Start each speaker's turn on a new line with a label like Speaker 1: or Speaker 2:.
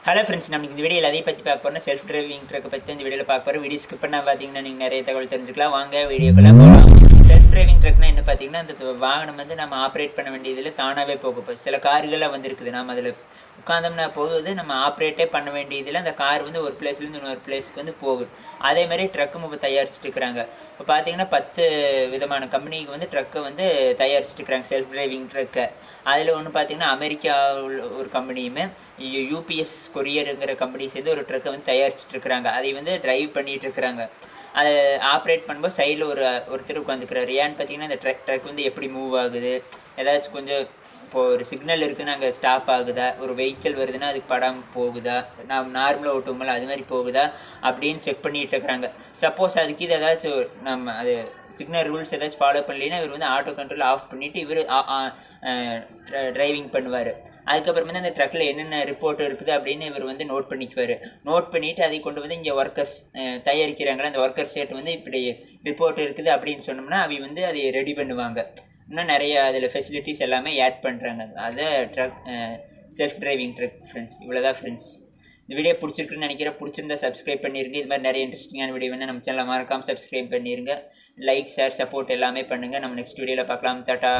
Speaker 1: Hello friends, நம்ம இந்த வீடியோவில் எதை பற்றி பார்க்க போகிறோம், செல்ஃப் டிரைவிங் ட்ரக்கை பற்றி இந்த வீடியோவில் பார்க்க போகிறோம். வீடியோ ஸ்கிப் பண்ணால் பார்த்தீங்கன்னா நீங்கள் நிறைய தகவல் தெரிஞ்சுக்கலாம். வாங்க வீடியோக்குள்ளே போகலாம். செல்ஃப் டிரைவிங் ட்ரக்னா என்ன பார்த்தீங்கன்னா, அந்த வாகனம் வந்து நம்ம ஆப்ரேட் பண்ண வேண்டியதில் தானாகவே போகும். சில கார்கள்லாம் வந்துருக்குது, நம்ம அதில் உட்காந்தோம்னா போகுது, நம்ம ஆப்ரேட்டே பண்ண வேண்டியதில் அந்த கார் வந்து ஒரு பிளேஸ்லேருந்து இன்னொரு பிளேஸுக்கு வந்து போகுது. அதே மாதிரி ட்ரக்கும் இப்போ தயாரிச்சுட்டு இருக்கிறாங்க. இப்போ பார்த்தீங்கன்னா 10 விதமான கம்பெனிக்கு வந்து ட்ரக்கை வந்து தயாரிச்சுட்டு இருக்கிறாங்க, செல்ஃப் டிரைவிங் ட்ரக்கை. அதில் ஒன்று பார்த்தீங்கன்னா அமெரிக்காவில் ஒரு கம்பெனியுமே யூபிஎஸ் கொரியருங்கிற கம்பெனி சேர்ந்து ஒரு ட்ரக்கை வந்து தயாரிச்சுட்டு இருக்கிறாங்க. அதை வந்து டிரைவ் பண்ணிகிட்டு இருக்கிறாங்க. அதை ஆப்ரேட் பண்ணும்போது சைடில் ஒருத்தர் உட்காந்துக்கிறாரு. ஏன்னு பார்த்தீங்கன்னா இந்த ட்ரக் வந்து எப்படி மூவ் ஆகுது, ஏதாச்சும் கொஞ்சம் இப்போது ஒரு சிக்னல் இருக்குதுன்னா அங்கே ஸ்டாப் ஆகுதா, ஒரு வெஹிக்கிள் வருதுன்னா அதுக்கு படம் போகுதா, நாம் நார்மலாக ஓட்டுவோம்ல அது மாதிரி போகுதா அப்படின்னு செக் பண்ணிகிட்டு இருக்கிறாங்க. சப்போஸ் அதுக்கு இது ஏதாச்சும் நம்ம அது சிக்னல் ரூல்ஸ் ஏதாச்சும் ஃபாலோ பண்ணலைன்னா இவர் வந்து ஆட்டோ கண்ட்ரோல் ஆஃப் பண்ணிவிட்டு இவர் டிரைவிங் பண்ணுவார். அதுக்கப்புறம் வந்து அந்த ட்ரக்கில் என்னென்ன ரிப்போர்ட் இருக்குது அப்படின்னு இவர் வந்து நோட் பண்ணிக்குவார். நோட் பண்ணிவிட்டு அதை கொண்டு வந்து இங்கே ஒர்க்கர்ஸ் தயாரிக்கிறாங்களா, அந்த ஒர்க்கர்ஸ் கிட்ட வந்து இப்படி ரிப்போர்ட் இருக்குது அப்படின்னு சொன்னோம்னா அவங்க வந்து அதை ரெடி பண்ணுவாங்க. இன்னும் நிறைய அதில் ஃபெசிலிட்டிஸ் எல்லாமே ஆட் பண்ணுறாங்க. அதை செல்ஃப் டிரைவிங் ட்ரக் ஃப்ரெண்ட்ஸ். இவ்வளோதான் ஃப்ரெண்ட்ஸ். இந்த வீடியோ பிடிச்சிருக்குன்னு நினைக்கிறேன். பிடிச்சிருந்தா சப்ஸ்கிரைப் பண்ணிடுங்க. இது மாதிரி நிறைய இன்ட்ரெஸ்டிங்கான வீடியோ வேணால் நம்ம சேனலை மறக்காமல் சப்ஸ்கிரைப் பண்ணிடுங்க. லைக், ஷேர், சப்போர்ட் எல்லாமே பண்ணுங்கள். நம்ம நெக்ஸ்ட் வீடியோவில் பார்க்கலாம். டாடா.